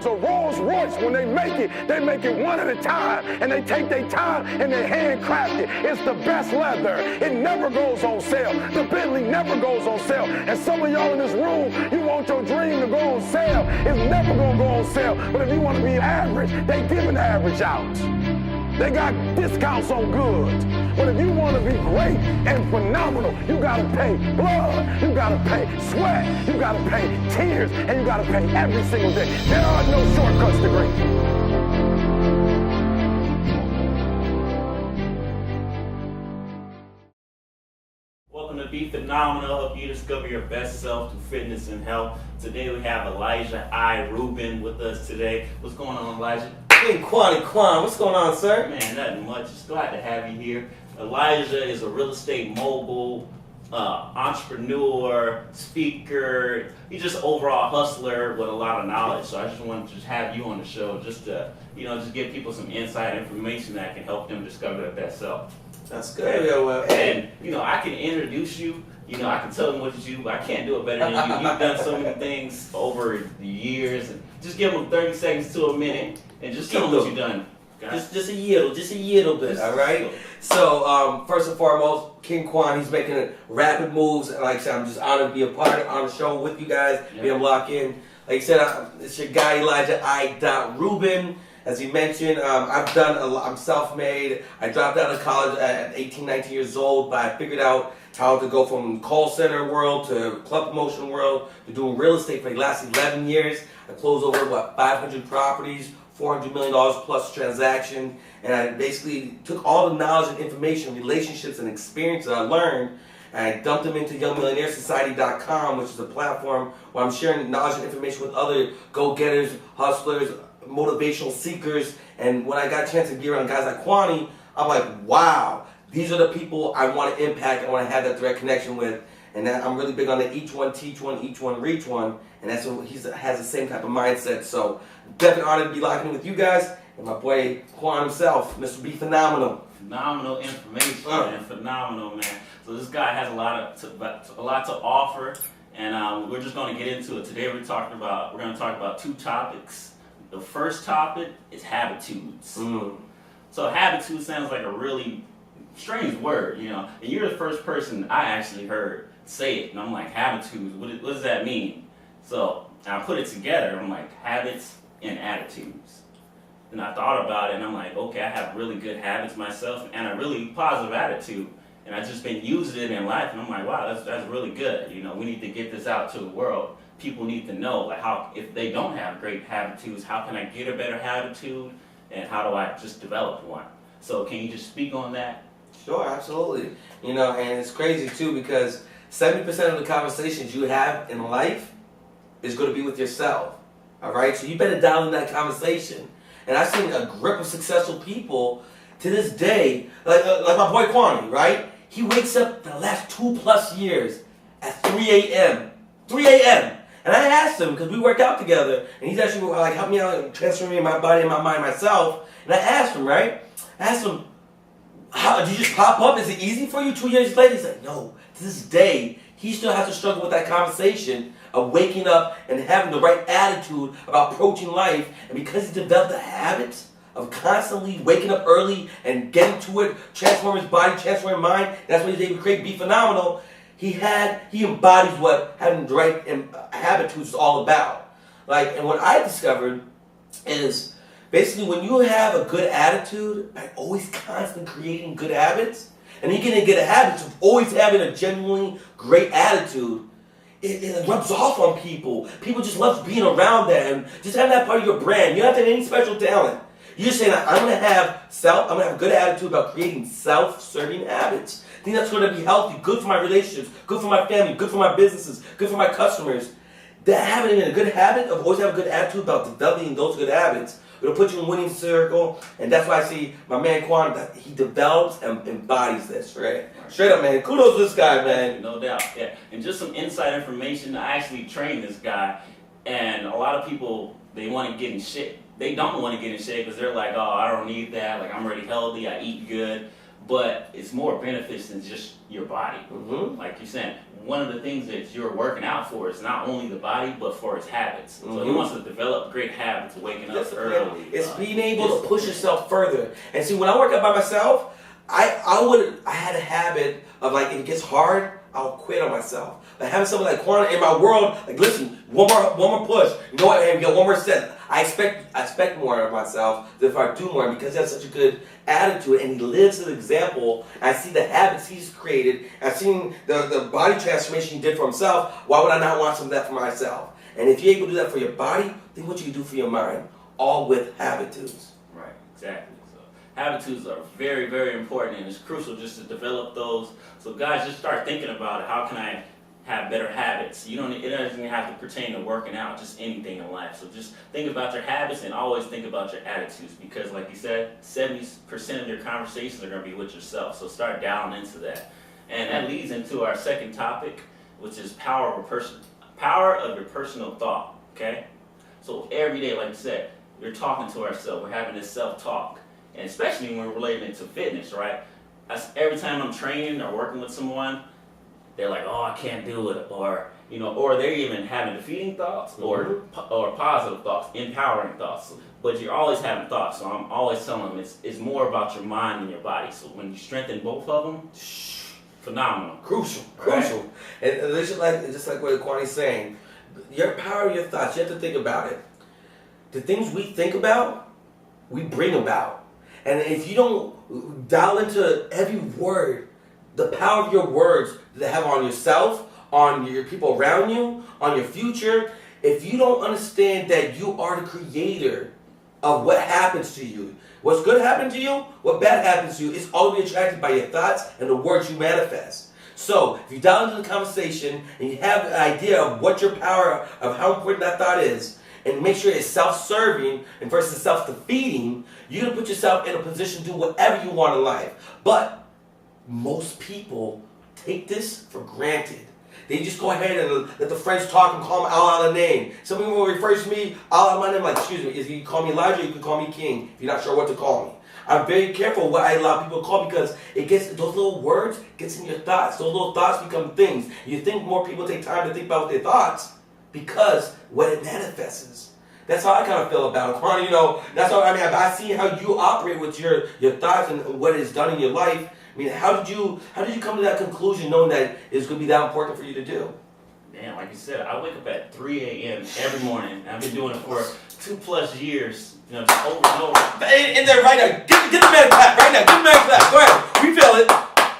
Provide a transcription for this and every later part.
So Rolls Royce, when they make it one at a time, and they take their time and they handcraft it. It's the best leather. It never goes on sale. The Bentley never goes on sale. And some of y'all in this room, you want your dream to go on sale. It's never gonna go on sale. But if you want to be average, they giving the average out. They got discounts on goods. But if you want to be great and phenomenal, you got to pay blood, you got to pay sweat, you got to pay tears, and you got to pay every single day. There are no shortcuts to greatness. Welcome to Be Phenomenal, help you discover your best self through fitness and health. Today we have Elijah Rubin with us today. What's going on, Elijah? Hey, Quan, what's going on, sir? Man, nothing much. Just glad to have you here. Elijah is a real estate mogul, entrepreneur, speaker. He's just overall hustler with a lot of knowledge. So I just wanted to have you on the show just to, just give people some inside information that can help them discover their best self. That's good. Yeah, well, and I can introduce you. I can tell them what you do, but I can't do it better than you. You've done so many things over the years, and just give them 30 seconds to a minute, and just tell them what you've done. Just a little bit, all right? So, first and foremost, King Quan, he's making rapid moves, and like I said, I'm just honored to be a part on the show with you guys, be able to lock in. Like I said, it's your guy, Elijah Rubin. As he mentioned, I've done I'm self-made. I dropped out of college at 18, 19 years old, but I figured out how to go from call center world to club promotion world to doing real estate for the last 11 years. I closed over, 500 properties, $400 million plus transaction, and I basically took all the knowledge and information, relationships and experience that I learned, and I dumped them into Young Millionaire Society.com, which is a platform where I'm sharing knowledge and information with other go-getters, hustlers, motivational seekers. And when I got a chance to be around guys like Kwani, I'm like, wow, these are the people I want to impact, I want to have that direct connection with. And that I'm really big on the each one, teach one, each one, reach one. And that's what he has the same type of mindset. So definitely honored to be locking in with you guys and my boy Quan himself, Mr. Be Phenomenal. Phenomenal information, man. Phenomenal, man. So this guy has a lot to offer, and we're just going to get into it today. We're going to talk about two topics. The first topic is habitudes. So habitudes sounds like a really strange word, and you're the first person I actually heard say it, and I'm like, habitudes, what does that mean? So I put it together, I'm like, habits and attitudes. And I thought about it, and I'm like, okay, I have really good habits myself, and a really positive attitude, and I've just been using it in life, and I'm like, wow, that's really good. We need to get this out to the world. People need to know, like, how, if they don't have great habitudes, how can I get a better habitude, and how do I just develop one? So can you just speak on that? Sure, absolutely. And it's crazy too, because 70% of the conversations you have in life is going to be with yourself. All right, so you better dial in that conversation. And I've seen a grip of successful people to this day, like my boy Kwani, right? He wakes up the last 2+ years at 3 a.m. 3 a.m. And I asked him, because we work out together, and he's actually like helped me out and transforming my body and my mind myself. And I asked him, right? I asked him, how did you just pop up? Is it easy for you 2 years later? He's like, no. To this day, he still has to struggle with that conversation of waking up and having the right attitude about approaching life. And because he developed the habits of constantly waking up early and getting to it, transforming his body, transforming his mind, that's what he's able to create, Be Phenomenal. He embodies what having the right habitudes is all about. And what I discovered is basically when you have a good attitude, by always constantly creating good habits, and you get good habits of always having a genuinely great attitude, it rubs off on people. People just love being around that, and just have that part of your brand. You don't have to have any special talent. You're just saying, I'm gonna have a good attitude about creating self-serving habits. I think that's gonna be healthy, good for my relationships, good for my family, good for my businesses, good for my customers. That having a good habit of always having a good attitude about developing those good habits, it'll put you in a winning circle, and that's why I see my man Quan, he develops and embodies this, right? Straight up, man. Kudos to this guy, man. No doubt, yeah. And just some inside information, I actually trained this guy, and a lot of people, they want to get in shape. They don't want to get in shape because they're like, oh, I don't need that. Like, I'm already healthy. I eat good. but it's more benefits than just your body. Mm-hmm. Like you're saying, one of the things that you're working out for is not only the body, but for its habits. So he wants to develop great habits, waking up early. It's being able to push yourself further. And see, when I work out by myself, I had a habit of, like, if it gets hard, I'll quit on myself. Like having something like Quan in my world, like, listen, one more push. You know what? Hey, we got one more set. I expect more of myself if I do more, because he has such a good attitude and he lives an example. I see the habits he's created. I've seen the body transformation he did for himself. Why would I not want some of that for myself? And if you're able to do that for your body, think what you can do for your mind, all with Habitudes. Right, exactly. So Habitudes are very, very important, and it's crucial just to develop those. So guys, just start thinking about it. How can I have better habits? It doesn't even have to pertain to working out, just anything in life. So just think about your habits and always think about your attitudes, because like you said, 70% of your conversations are going to be with yourself. So start dialing into that. And that leads into our second topic, which is power of your personal thought. Okay? So every day, like you said, we're talking to ourselves. We're having this self-talk. And especially when we're relating it to fitness, right? Every time I'm training or working with someone, they're like, oh, I can't do it, or they're even having defeating thoughts or positive thoughts, empowering thoughts. But you're always having thoughts, so I'm always telling them it's more about your mind than your body. So when you strengthen both of them, phenomenal, Crucial. Right? And it's just like what Kwani's saying, your power of your thoughts. You have to think about it. The things we think about, we bring about. And if you don't dial into every word, the power of your words that have on yourself, on your people around you, on your future, if you don't understand that you are the creator of what happens to you, what's good happens to you, what bad happens to you, it's all be attracted by your thoughts and the words you manifest. So if you dial into the conversation and you have an idea of what your power, of how important that thought is, and make sure it's self-serving and versus self-defeating, you're going to put yourself in a position to do whatever you want in life. But most people take this for granted. They just go ahead and let the friends talk and call them all out a name. Some people will refer to me all out my name, like, excuse me, if you call me Elijah, you can call me King, if you're not sure what to call me. I'm very careful what I allow people to call, because those little words gets in your thoughts. Those little thoughts become things. You think more people take time to think about their thoughts because what it manifests. That's how I kind of feel about it. Kwani, that's how I see how you operate with your thoughts and what it's done in your life. I mean, how did you come to that conclusion, knowing that it's going to be that important for you to do? Man, like you said, I wake up at 3 a.m. every morning. I've been doing it for 2+ years, just over and over. In there right now, get the man a clap right now. Get the man a clap. Go ahead. Refill it.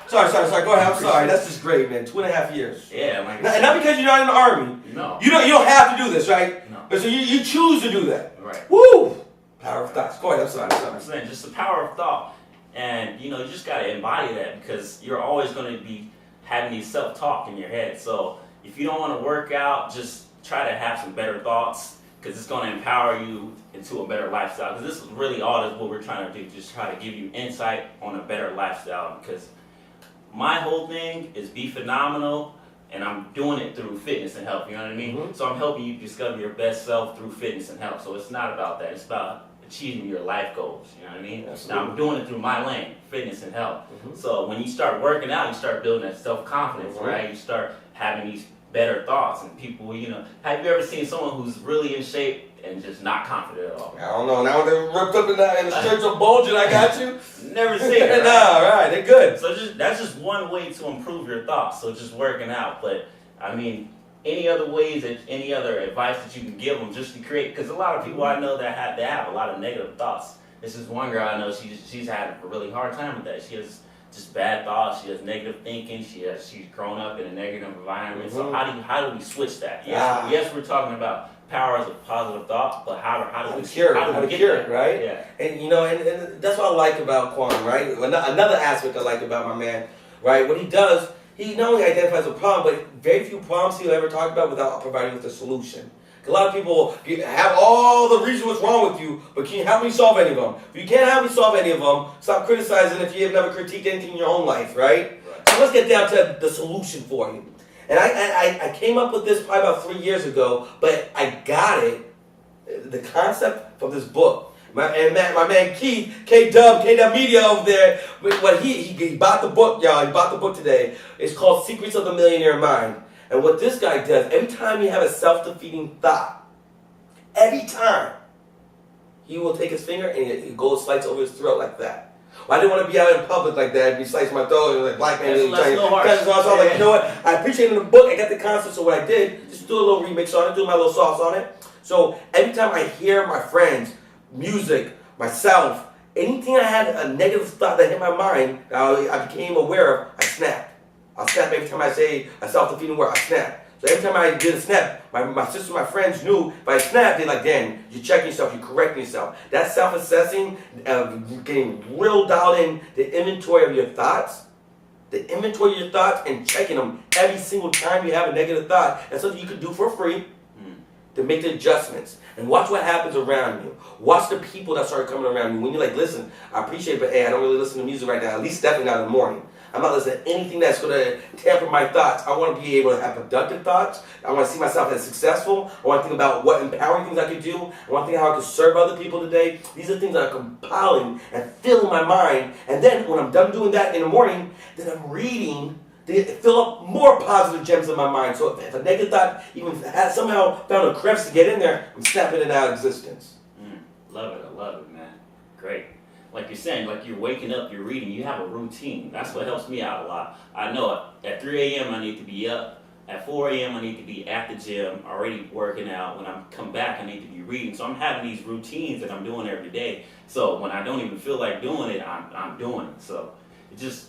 Sorry. Go ahead. I'm sorry. That's just great, man. 2.5 years. Yeah, like And not because you're not in the army. No. You don't have to do this, right? No. But so you choose to do that. Right. Woo! Power of thoughts. Go ahead. I'm sorry. I'm saying just the power of thought. And you just got to embody that, because you're always going to be having these self-talk in your head. So if you don't want to work out, just try to have some better thoughts, because it's going to empower you into a better lifestyle. Because this is really all what we're trying to do, just try to give you insight on a better lifestyle. Because my whole thing is be phenomenal, and I'm doing it through fitness and health. You know what I mean? Mm-hmm. So I'm helping you discover your best self through fitness and health. So it's not about that. It's about achieving your life goals. You know what I mean? Absolutely. Now I'm doing it through my lane, fitness and health. Mm-hmm. So when you start working out, you start building that self-confidence, Mm-hmm. right? You start having these better thoughts, and people, have you ever seen someone who's really in shape and just not confident at all? I don't know. Now they're ripped up and the shirts are bulging. I got you. Never seen it. Right? No, right. They're good. So that's just one way to improve your thoughts. So just working out. But I mean, any other ways, any other advice that you can give them just to create? Because a lot of people I know that have a lot of negative thoughts. This is one girl I know. She's had a really hard time with that. She has just bad thoughts. She has negative thinking. She's grown up in a negative environment. So how do we switch that? Yes, we're talking about powers of positive thought, but how do we cure it, right? Yeah. And and that's what I like about Quan, right? Another aspect I like about my man, right? What he does, he not only identifies a problem, but very few problems he'll ever talk about without providing with a solution. A lot of people have all the reasons what's wrong with you, but can you help me solve any of them? If you can't help me solve any of them, stop criticizing if you have never critiqued anything in your own life, right? So let's get down to the solution for you. And I came up with this probably about 3 years ago, but I got it, the concept from this book. My man Keith, K-Dub Media over there, what he bought the book, y'all. He bought the book today. It's called Secrets of the Millionaire Mind. And what this guy does, every time you have a self-defeating thought, every time, he will take his finger and it goes slides over his throat like that. Well, I didn't want to be out in public like that. He sliced my throat and like black man. So I was like, you know what? I appreciate it in the book. I got the concept. So what I did, just do a little remix on it, do my little sauce on it. So every time I hear my friends, music, myself, anything I had a negative thought that hit my mind, I became aware of, I snapped. I'll snap every time I say a self-defeating word. I snap. So every time I did a snap, my sister, my friends knew if I snapped, they're like, Dan, you're checking yourself, you're correcting yourself. That self-assessing, getting real dialed in the inventory of your thoughts, and checking them every single time you have a negative thought. That's something you can do for free to make the adjustments. And watch what happens around you. Watch the people that start coming around you. When you're like, listen, I appreciate it, but hey, I don't really listen to music right now, at least definitely not in the morning. I'm not listening to anything that's going to tamper my thoughts. I want to be able to have productive thoughts. I want to see myself as successful. I want to think about what empowering things I could do. I want to think how I could serve other people today. These are things that are compiling and filling my mind. And then when I'm done doing that in the morning, then I'm reading to fill up more positive gems in my mind. So if a negative thought even has somehow found a crevice to get in there, I'm snapping it out of existence. Love it. I love it, man. Great. Like you're saying, like you're waking up, you're reading, you have a routine. That's what helps me out a lot. I know at 3 a.m. I need to be up. At 4 a.m. I need to be at the gym, already working out. When I come back, I need to be reading. So I'm having these routines that I'm doing every day. So when I don't even feel like doing it, I'm doing it. So it's just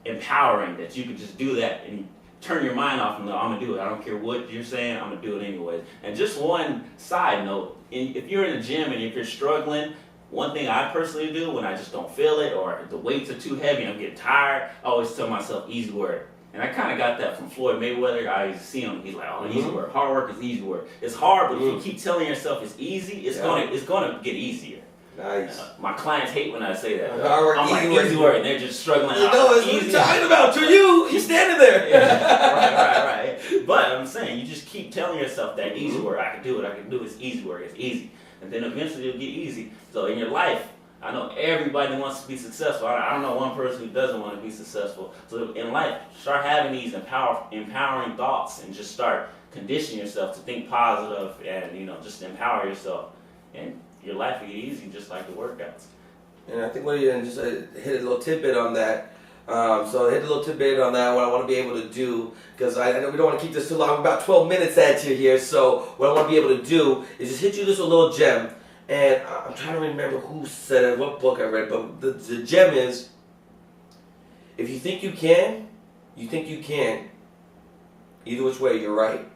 empowering that you can just do that and turn your mind off and go, I'm going to do it. I don't care what you're saying, I'm going to do it anyway. And just one side note, if you're in the gym and if you're struggling, one thing I personally do when I just don't feel it or the weights are too heavy and I'm getting tired, I always tell myself easy work. And I kind of got that from Floyd Mayweather. I see him, he's like, oh, easy work. Hard work is easy work. It's hard, but if you keep telling yourself it's easy, it's gonna get easier. Nice. My clients hate when I say that. Hard work, I'm like, easy work, and they're just struggling. You know, it's what you're talking about. To you standing there. Yeah, right. But I'm saying, you just keep telling yourself that easy work, I can do it, it's easy work, it's easy. And then eventually it'll get easy. So in your life, I know everybody wants to be successful. I don't know one person who doesn't want to be successful. So in life, start having these empowering thoughts and just start conditioning yourself to think positive and, just empower yourself. And your life will get easy just like the workouts. And I think just hit a little tidbit on that. So hit a little tidbit on that, what I want to be able to do, because I know we don't want to keep this too long. We're about 12 minutes at you here, so what I want to be able to do is just hit you just a little gem. And I'm trying to remember who said it, what book I read, but the gem is, if you think you can, you think you can. Either which way, you're right.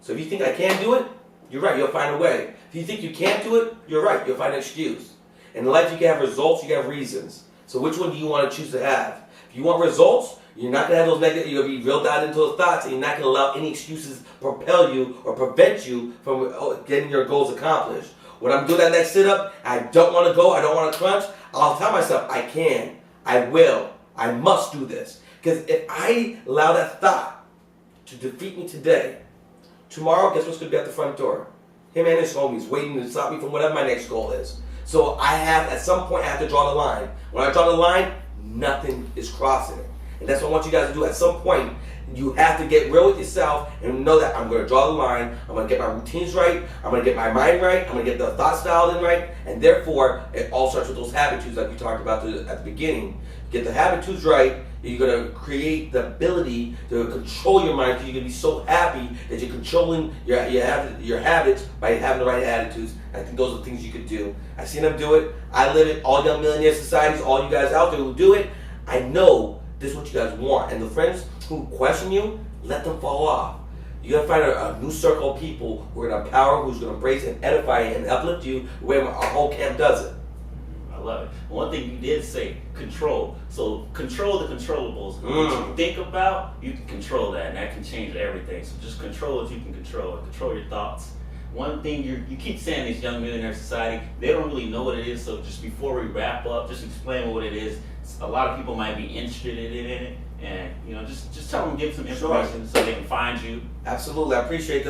So if you think I can do it, you're right, you'll find a way. If you think you can't do it, you're right, you'll find an excuse. In life, you can have results, you can have reasons. So which one do you want to choose to have? If you want results, you're not going to have those negative, you're going to be real down into those thoughts, and you're not going to allow any excuses propel you or prevent you from getting your goals accomplished. When I'm doing that next sit-up, I don't want to go, I don't want to crunch, I'll tell myself, I can, I will, I must do this. Because if I allow that thought to defeat me today, tomorrow, guess what's going to be at the front door? Him and his homies waiting to stop me from whatever my next goal is. So at some point, I have to draw the line. When I draw the line, nothing is crossing it. And that's what I want you guys to do. At some point, you have to get real with yourself and know that I'm going to draw the line. I'm going to get my routines right. I'm going to get my mind right. I'm going to get the thought style in right. And therefore, it all starts with those habitudes like we talked about at the beginning. Get the habitudes right. You're going to create the ability to control your mind because you're going to be so happy that you're controlling your habits by having the right attitudes. I think those are things you could do. I've seen them do it. I live it. All Young Millionaire Societies, all you guys out there who do it, I know this is what you guys want. And the friends who question you, let them fall off. You got to find a new circle of people who are going to empower, who's going to embrace and edify and uplift you the way our whole camp does it. I love it. One thing you did say, control. So control the controllables. What you think about, you can control that, and that can change everything. So just control what you can control. Control your thoughts. One thing you keep saying this Young Millionaire Society, they don't really know what it is. So just before we wrap up, just explain what it is. A lot of people might be interested in it, and just tell them, give some information so they can find you. Absolutely, I appreciate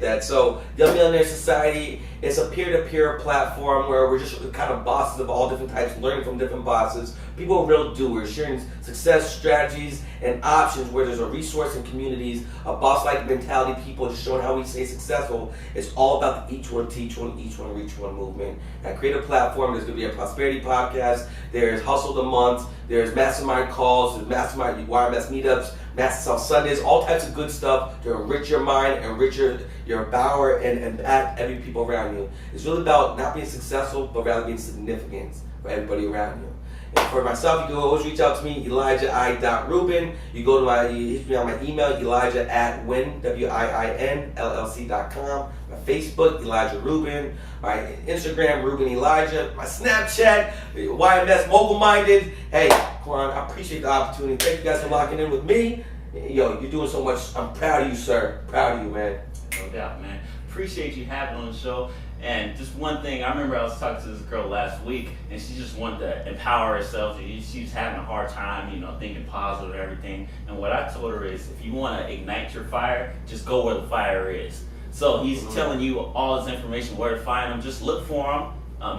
that. So, Young Millionaire Society is a peer-to-peer platform where we're just kind of bosses of all different types, learning from different bosses. People are real doers, sharing success strategies and options where there's a resource and communities, a boss-like mentality, people just showing how we stay successful. It's all about the each one, teach one, each one, reach one movement. And I create a platform. There's going to be a prosperity podcast. There's Hustle the Month. There's mastermind calls. There's mastermind YMS meetups. Masters on Sundays, all types of good stuff to enrich your mind, enrich your power, and impact every people around you. It's really about not being successful, but rather being significant for everybody around you. And for myself, you can always reach out to me, ElijahI.Rubin. You go to you hit me on my email, Elijah@WinLLC.com. My Facebook, Elijah Rubin. My Instagram, Rubin Elijah. My Snapchat, YMS Mogul Minded. Hey, Quan, I appreciate the opportunity. Thank you guys for locking in with me. Yo, you're doing so much. I'm proud of you, sir. Proud of you, man. No doubt, man. Appreciate you having on the show. And just one thing, I remember I was talking to this girl last week, and she just wanted to empower herself. She's having a hard time, thinking positive and everything. And what I told her is, if you want to ignite your fire, just go where the fire is. So he's telling you all his information, where to find him. Just look for him.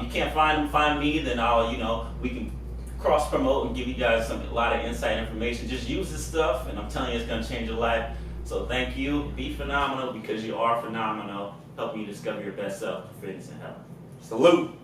You can't find him, find me. Then we can cross promote and give you guys a lot of insight information. Just use this stuff, and I'm telling you, it's going to change your life. So thank you. Be phenomenal, because you are phenomenal. Helping you discover your best self, fitness, and health. Salute.